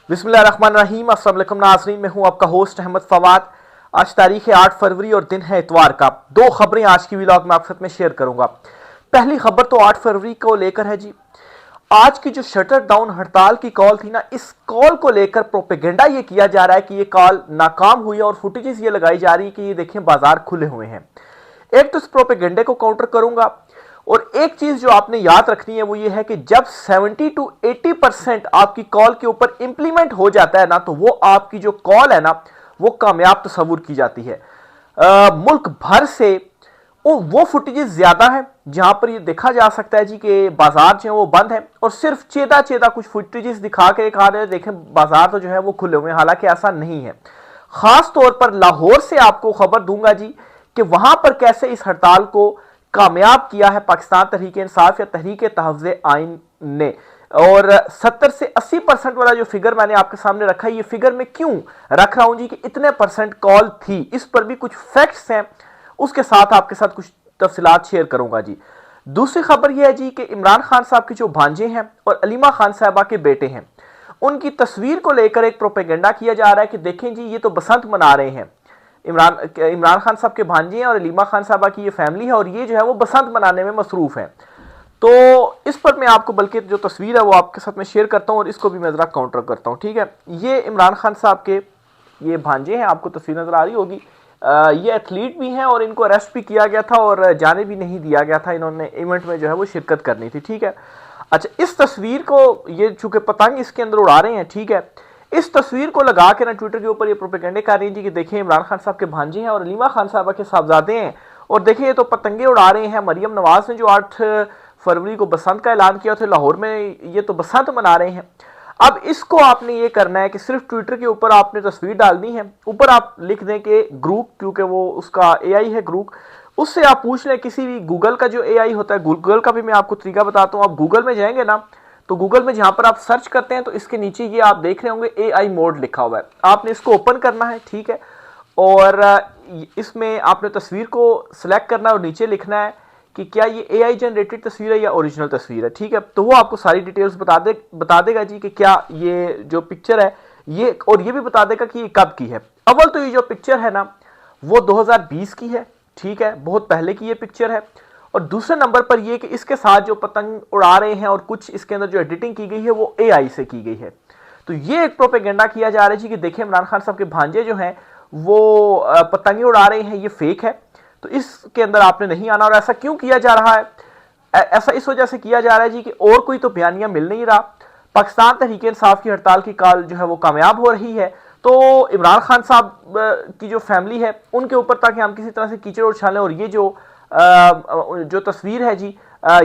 बिस्मिल्लाहिर्रहमानिर्रहीम। अस्सलाम वालेकुम नाज़रीन, मैं हूं आपका होस्ट अहमद फवाद। आज तारीख है 8 फरवरी और दिन है इतवार का। दो खबरें आज की व्लॉग में आपके साथ में शेयर करूंगा। पहली खबर तो 8 फरवरी को लेकर है जी। आज की जो शटर डाउन हड़ताल की कॉल थी ना, इस कॉल को लेकर प्रोपेगेंडा ये किया जा रहा है कि ये कॉल नाकाम हुई है और फुटेजेस ये लगाई जा रही है कि ये देखें बाजार खुले हुए हैं। एक तो इस प्रोपेगेंडे को काउंटर करूंगा, और एक चीज जो आपने याद रखनी है वो ये है कि जब 70 to 80% आपकी कॉल के ऊपर इंप्लीमेंट हो जाता है ना, तो वो आपकी जो कॉल है ना वो कामयाब तस्वुर की जाती है। मुल्क भर से वो फुटेजेस ज्यादा है जहां पर ये देखा जा सकता है जी कि बाजार जो है वो बंद है, और सिर्फ चेदा चेदा कुछ फुटेजेस दिखा के कहा रहे देखें बाजार तो जो है वो खुले हुए हैं, हालांकि ऐसा नहीं है। खास तौर पर लाहौर से आपको खबर दूंगा जी कि वहां पर कैसे इस हड़ताल को कामयाब किया है पाकिस्तान तहरीक इंसाफ या तहरीक तहफ़्ज़ुज़ आइन ने। और 70 से 80% वाला जो फिगर मैंने आपके सामने रखा है, ये फिगर मैं क्यों रख रहा हूं जी कि इतने परसेंट कॉल थी, इस पर भी कुछ फैक्ट्स हैं, उसके साथ आपके साथ कुछ तफसीलात शेयर करूंगा जी। दूसरी खबर यह है जी कि इमरान खान साहब के जो भांजे हैं और अलीमा खान साहबा के बेटे हैं, उनकी तस्वीर को लेकर एक प्रोपेगेंडा किया जा रहा है कि देखें जी ये तो बसंत मना रहे हैं। इमरान खान साहब के भांजे हैं और अलीमा खान साहबा की ये फैमिली है, और ये जो है वो बसंत मनाने में मसरूफ है। तो इस पर मैं आपको बल्कि जो तस्वीर है वो आपके साथ में शेयर करता हूं और इसको भी मैं जरा काउंटर करता हूं, ठीक है। ये इमरान खान साहब के ये भांजे हैं, आपको तस्वीर नजर आ रही होगी। ये एथलीट भी हैं और इनको अरेस्ट भी किया गया था और जाने भी नहीं दिया गया था, इन्होंने इवेंट में जो है वो शिरकत करनी थी, ठीक है। अच्छा, इस तस्वीर को ये चूंकि पतंग इसके अंदर उड़ा रहे हैं, ठीक है, इस तस्वीर को लगा के ना ट्विटर के ऊपर ये प्रोपेगेंडे कर रही थी कि देखिए इमरान खान साहब के भांजे हैं और अलीमा खान साहबा के साहबजादे हैं, और देखिए ये तो पतंगे उड़ा रहे हैं। मरियम नवाज ने जो 8 फरवरी को बसंत का ऐलान किया था लाहौर में, ये तो बसंत मना रहे हैं। अब इसको आपने ये करना है कि सिर्फ ट्विटर के ऊपर आपने तस्वीर डालनी है, ऊपर आप लिख दें कि ग्रुप, क्योंकि वो उसका एआई है ग्रुप, उससे आप पूछ लें किसी भी गूगल का जो एआई होता है, गूगल का भी मैं आपको तरीका बताता हूं। आप गूगल में जाएंगे ना, तो गूगल में जहां पर आप सर्च करते हैं तो इसके नीचे ये आप देख रहे होंगे एआई मोड लिखा हुआ है, आपने इसको ओपन करना है, ठीक है। और इसमें आपने तस्वीर को सिलेक्ट करना है और नीचे लिखना है कि क्या ये एआई जनरेटेड तस्वीर है या ओरिजिनल तस्वीर है, ठीक है। तो वो आपको सारी डिटेल्स बता देगा जी कि क्या ये जो पिक्चर है ये, और ये भी बता देगा कि ये कब की है। अव्वल तो ये जो पिक्चर है ना वो 2020 की है, ठीक है, बहुत पहले की ये पिक्चर है। और दूसरे नंबर पर यह कि इसके साथ जो पतंग उड़ा रहे हैं और कुछ इसके अंदर जो एडिटिंग की गई है वो एआई से की गई है। तो ये एक प्रोपेगेंडा किया जा रहा है जी कि देखिए इमरान खान साहब के भांजे जो हैं वो पतंगे उड़ा रहे हैं, ये फेक है, तो इसके अंदर आपने नहीं आना। और ऐसा क्यों किया जा रहा है? ऐसा इस वजह से किया जा रहा है जी कि और कोई तो बयानिया मिल नहीं रहा। पाकिस्तान तहरीक इंसाफ की हड़ताल की कॉल जो है वो कामयाब हो रही है, तो इमरान खान साहब की जो फैमिली है उनके ऊपर ताकि हम किसी तरह से कीचड़ उछालें और ये जो तस्वीर है जी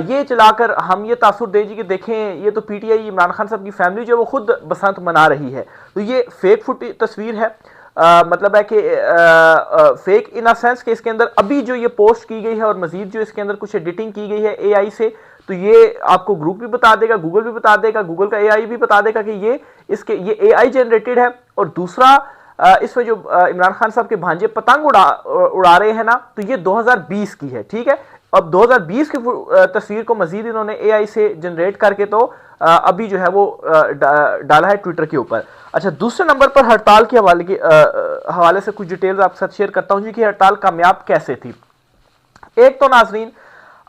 ये चलाकर हम ये तासुर दें जी कि देखें ये तो पीटीआई इमरान खान साहब की फैमिली जो वो खुद बसंत मना रही है, तो ये फेक तस्वीर है। मतलब है कि फेक इन अ सेंस कि इसके अंदर अभी जो ये पोस्ट की गई है और मजीद जो इसके अंदर कुछ एडिटिंग की गई है एआई से, तो ये आपको ग्रुप भी बता देगा, गूगल भी बता देगा, गूगल का एआई भी बता देगा कि ये एआई जनरेटेड है। और दूसरा इसमें जो इमरान खान साहब के भांजे पतंग उड़ा रहे हैं ना, तो ये 2020 की है, ठीक है। अब 2020 की तस्वीर को मजीद इन्होंने एआई से जनरेट करके तो अभी जो है वो डाला है ट्विटर के ऊपर। अच्छा, दूसरे नंबर पर हड़ताल के हवाले से कुछ डिटेल्स आपके साथ शेयर करता हूं जी कि हड़ताल कामयाब कैसे थी। एक तो नाजरीन,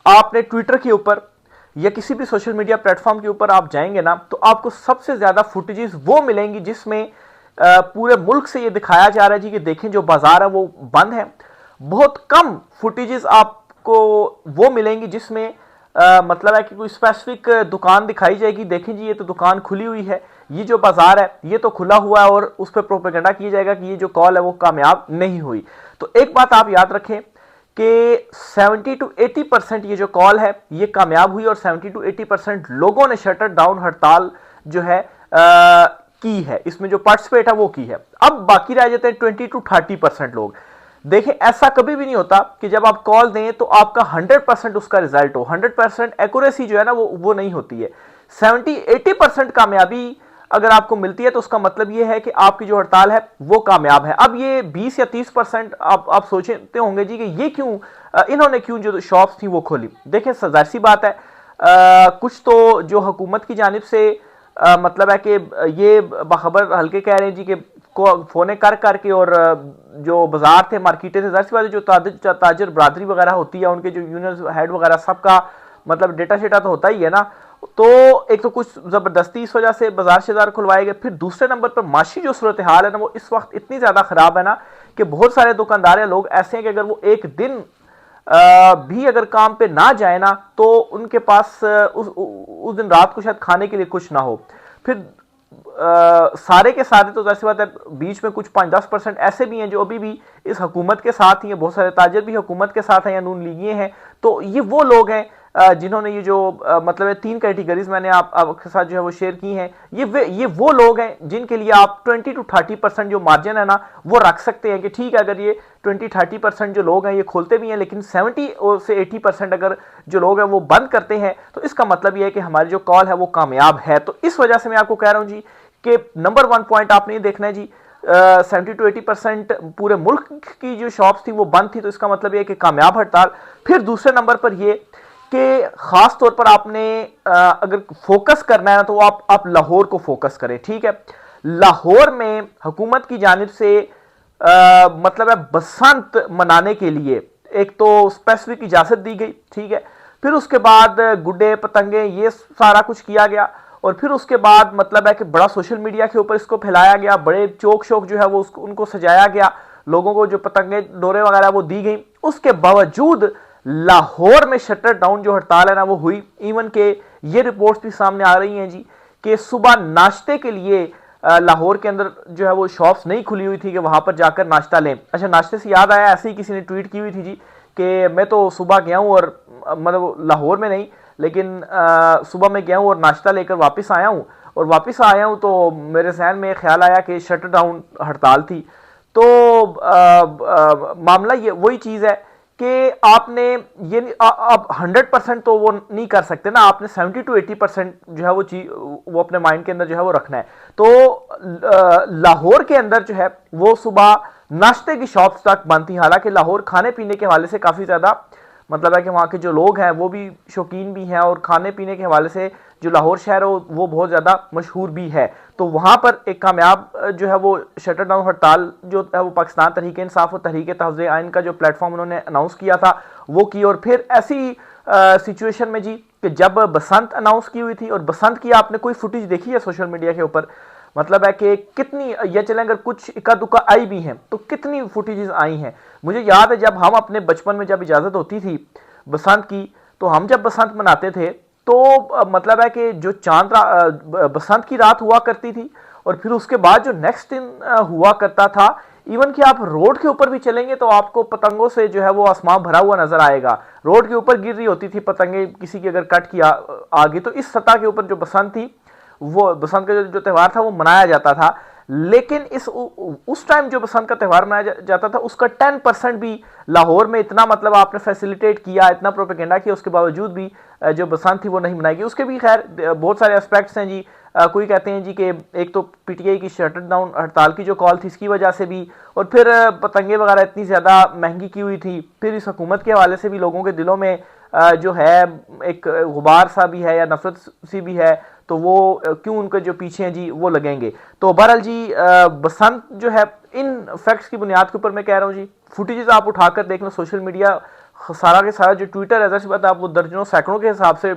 आपने ट्विटर के ऊपर या किसी भी सोशल मीडिया प्लेटफॉर्म के ऊपर आप जाएंगे ना, तो आपको सबसे ज्यादा फुटेजेस वो मिलेंगी जिसमें पूरे मुल्क से ये दिखाया जा रहा है जी कि देखें जो बाजार है वो बंद है। बहुत कम फुटेजेस आपको वो मिलेंगी जिसमें मतलब है कि कोई स्पेसिफिक दुकान दिखाई जाएगी, देखें जी ये तो दुकान खुली हुई है, ये जो बाजार है ये तो खुला हुआ है, और उस पर प्रोपेगेंडा किया जाएगा कि ये जो कॉल है वो कामयाब नहीं हुई। तो एक बात आप याद रखें कि 70 to 80% ये जो कॉल है ये कामयाब हुई, और 70 to 80% लोगों ने शटर डाउन हड़ताल जो है की है, इसमें जो पार्टिसिपेट है वो की है। अब बाकी रह जाते हैं 20 to 30% लोग। देखें, ऐसा कभी भी नहीं होता कि जब आप कॉल दें तो आपका 100% उसका रिजल्ट हो, 100% एक्यूरेसी जो है ना वो नहीं होती है। 70-80% कामयाबी अगर आपको मिलती है तो उसका मतलब ये है कि आपकी जो हड़ताल है वो कामयाब है। अब ये 20 या 30% आप सोचते होंगे जी कि ये क्यों इन्होंने क्यों जो शॉप्स थी वो खोली। देखें, जाहिर सी बात है कुछ तो जो हुकूमत की जानिब से मतलब है कि ये बाखबर हल्के कह रहे हैं जी कि फोने कर करके और जो बाजार थे मार्केटें थे, जाहिर सी बात है जो ताजर बरादरी वगैरह होती है उनके जो यूनियन हेड वगैरह सबका मतलब डेटा शेटा तो होता ही है ना। तो एक तो कुछ ज़बरदस्ती इस वजह से बाजार शेजार खुलवाए गए। फिर दूसरे नंबर पर माशी जो सूरत हाल है ना वो इस वक्त इतनी ज़्यादा ख़राब है ना कि बहुत सारे दुकानदार या लोग ऐसे हैं कि अगर वो एक दिन भी अगर काम पे ना जाए ना तो उनके पास उस दिन रात को शायद खाने के लिए कुछ ना हो। फिर सारे के सारे तो जैसी बात है बीच में कुछ 5-10% ऐसे भी हैं जो अभी भी इस हुकूमत के साथ ही हैं, बहुत सारे ताजर भी हुकूमत के साथ हैं या नून लीगिए हैं। तो ये वो लोग हैं जिन्होंने ये जो मतलब है 3 कैटेगरीज मैंने आपके साथ जो है वो शेयर की हैं। ये वो लोग हैं जिनके लिए आप 20 to 30% जो मार्जिन है ना वो रख सकते हैं कि ठीक है अगर ये 20-30% जो लोग हैं ये खोलते भी हैं लेकिन 70 से 80% अगर जो लोग हैं वो बंद करते हैं तो इसका मतलब ये है कि हमारी जो कॉल है वो कामयाब है। तो इस वजह से मैं आपको कह रहा हूं जी कि नंबर 1 पॉइंट आपने ये देखना है जी 70 to 80% पूरे मुल्क की जो शॉप्स थी वो बंद थी, तो इसका मतलब ये है कि कामयाब हड़ताल। फिर दूसरे नंबर पर ये कि खास तौर पर आपने अगर फोकस करना है ना तो आप लाहौर को फोकस करें। ठीक है, लाहौर में हुकूमत की जानिब से मतलब है बसंत मनाने के लिए एक तो स्पेसिफिक इजाजत दी गई। ठीक है, फिर उसके बाद गुड्डे पतंगे ये सारा कुछ किया गया और फिर उसके बाद मतलब है कि बड़ा सोशल मीडिया के ऊपर इसको फैलाया गया, बड़े चौक शौक जो है वो उनको सजाया गया, लोगों को जो पतंगे डोरे वगैरह वो दी गई। उसके बावजूद लाहौर में शटर डाउन जो हड़ताल है ना वो हुई। इवन के ये रिपोर्ट्स भी सामने आ रही हैं जी कि सुबह नाश्ते के लिए लाहौर के अंदर जो है वो शॉप्स नहीं खुली हुई थी कि वहां पर जाकर नाश्ता लें। अच्छा, नाश्ते से याद आया, ऐसे ही किसी ने ट्वीट की हुई थी जी कि मैं तो सुबह गया हूं और मतलब लाहौर में नहीं लेकिन सुबह मैं गया हूं और नाश्ता लेकर वापस आया हूं और वापस आया हूं तो मेरे जहन में ख्याल आया कि शटर डाउन हड़ताल थी। तो मामला ये वही चीज़ है कि आपने ये आप 100% तो वो नहीं कर सकते ना, आपने 70 to 80% जो है वो चीज वो अपने माइंड के अंदर जो है वो रखना है। तो लाहौर के अंदर जो है वो सुबह नाश्ते की शॉप्स तक बंद थी। हालांकि लाहौर खाने पीने के हवाले से काफ़ी ज़्यादा मतलब है कि वहाँ के जो लोग हैं वो भी शौकीन भी हैं और खाने पीने के हवाले से जो लाहौर शहर है वो बहुत ज़्यादा मशहूर भी है। तो वहाँ पर एक कामयाब जो है वो शटर डाउन हड़ताल जो है वो पाकिस्तान तहरीक इंसाफ और तहरीक तहफ़्ज़ुज़ आइन का जो प्लेटफॉर्म उन्होंने अनाउंस किया था वो की। और फिर ऐसी सिचुएशन में जी कि जब बसंत अनाउंस की हुई थी और बसंत की आपने कोई फुटेज देखी है सोशल मीडिया के ऊपर, मतलब है कि कितनी ये चलें अगर कुछ इक्का दुक्का आई भी हैं तो कितनी फुटेजेस आई हैं। मुझे याद है जब हम अपने बचपन में जब इजाज़त होती थी बसंत की तो हम जब बसंत मनाते थे तो मतलब है कि जो चांद बसंत की रात हुआ करती थी और फिर उसके बाद जो नेक्स्ट दिन हुआ करता था, इवन कि आप रोड के ऊपर भी चलेंगे तो आपको पतंगों से जो है वो आसमान भरा हुआ नजर आएगा। रोड के ऊपर गिर रही होती थी पतंगे, किसी की अगर कट किया आ गई तो इस सतह के ऊपर जो बसंत थी वो बसंत का जो त्यौहार था वो मनाया जाता था। लेकिन उस टाइम जो बसंत का त्यौहार मनाया जाता था उसका 10% भी लाहौर में इतना मतलब आपने फैसिलिटेट किया, इतना प्रोपेगेंडा किया, उसके बावजूद भी जो बसंत थी वो नहीं मनाई गई। उसके भी खैर बहुत सारे एस्पेक्ट्स हैं जी। कोई कहते हैं जी कि एक तो पीटीआई की शटर डाउन हड़ताल की जो कॉल थी इसकी वजह से भी, और फिर पतंगे वगैरह इतनी ज़्यादा महंगी की हुई थी, फिर इस हुकूमत के हवाले से भी लोगों के दिलों में जो है एक गुबार सा भी है या नफरत सी भी है, तो वो क्यों उनके जो पीछे हैं जी वो लगेंगे। तो बहरहाल जी बसंत जो है इन फैक्ट्स की बुनियाद के ऊपर मैं कह रहा हूँ जी, फुटेजेस आप उठाकर देख लो सोशल मीडिया सारा के सारा जो ट्विटर है जैसे बात आप वो दर्जनों सैकड़ों के हिसाब से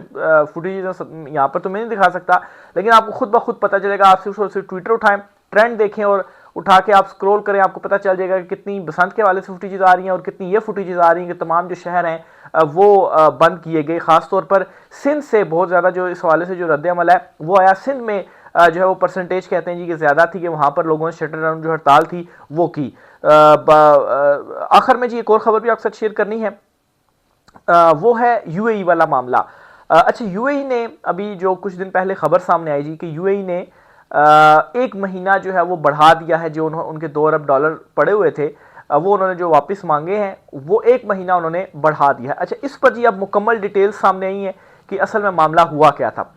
फुटेजेस यहाँ पर तो मैं नहीं दिखा सकता, लेकिन आपको खुद ब खुद पता चलेगा। आप सिर्फ ट्विटर उठाएं, ट्रेंड देखें और उठा के आप स्क्रॉल करें, आपको पता चल जाएगा कि कितनी बसंत के हवाले से फुटेजेस आ रही हैं और कितनी ये फुटेजेस आ रही हैं कि तमाम जो शहर हैं वो बंद किए गए। खासतौर पर सिंध से बहुत ज़्यादा जो इस हवाले से जो रद्द-ए-अमल है वो आया। सिंध में जो है वो परसेंटेज कहते हैं जी कि ज़्यादा थी कि वहाँ पर लोगों ने शटर डाउन जो हड़ताल थी वो की। आखिर में जी एक और ख़बर भी आपके साथ शेयर करनी है, वो है यूएई वाला मामला। अच्छा, यूएई ने अभी जो कुछ दिन पहले खबर सामने आई जी कि यूएई ने 1 महीना जो है वो बढ़ा दिया है, जो उनके $2 अरब पड़े हुए थे वो उन्होंने जो वापस मांगे हैं वो 1 महीना उन्होंने बढ़ा दिया है। अच्छा, इस पर जी अब मुकम्मल डिटेल्स सामने आई हैं कि असल में मामला हुआ क्या था।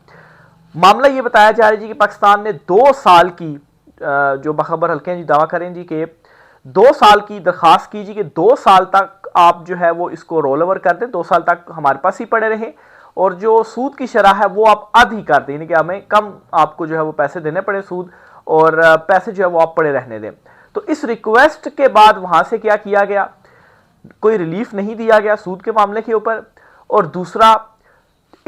मामला ये बताया जा रहा है जी कि पाकिस्तान ने 2 साल की जो बखबर हल्के जी दावा करें जी कि 2 साल की दरख्वास्त की जी कि 2 साल तक आप जो है वो इसको रोल ओवर कर दें, 2 साल तक हमारे पास ही पड़े रहे और जो सूद की शरह है वो आप आधी कर दें, यानी कि हमें कम आपको जो है वो पैसे देने पड़े सूद, और पैसे जो है वो आप पड़े रहने दें। तो इस रिक्वेस्ट के बाद वहां से क्या किया गया, कोई रिलीफ नहीं दिया गया सूद के मामले के ऊपर, और दूसरा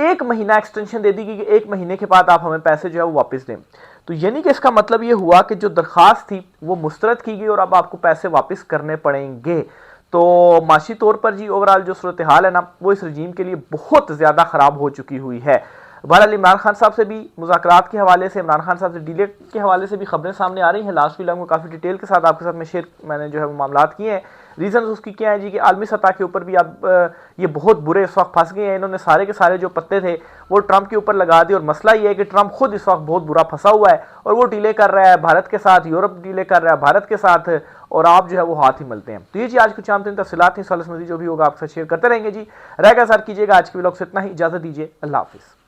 1 महीना एक्सटेंशन दे दी गई कि 1 महीने के बाद आप हमें पैसे जो है वो वापस दें। तो यानी कि इसका मतलब ये हुआ कि जो दरखास्त थी वो मुस्तरद की गई और अब आपको पैसे वापस करने पड़ेंगे। तो माशी तौर पर जी ओवरऑल जो सूरत हाल है ना वो इस रजीम के लिए बहुत ज़्यादा ख़राब हो चुकी हुई है। बहरहाल इमरान खान साहब से भी मुज़ाकरात के हवाले से, इमरान खान साहब से डीले के हवाले से भी खबरें सामने आ रही हैं। लास्ट वीडियो में काफ़ी डिटेल के साथ आपके साथ में शेयर मैंने जो है वो मामलात किए हैं। रीज़न उसकी क्या है जी कि आलमी सतह के ऊपर भी अब ये बहुत बुरे इस वक्त फंस गए हैं। इन्होंने सारे के सारे जो पत्ते थे वो ट्रंप के ऊपर लगा दिए, और मसला ये है कि ट्रंप खुद इस वक्त बहुत बुरा फंसा हुआ है और वो डीले कर रहा है भारत के साथ, यूरोप डीले कर रहा है भारत के साथ, और आप जो है वो हाथ ही मिलते हैं। तो ये जी आज कुछ आम तफसीलात थी, सवाल जो भी होगा आपसे शेयर करते रहेंगे जी। रहेगा सर कीजिएगा। आज के व्लॉग से इतना ही, इजाज़त दीजिए, अल्लाह हाफिज़।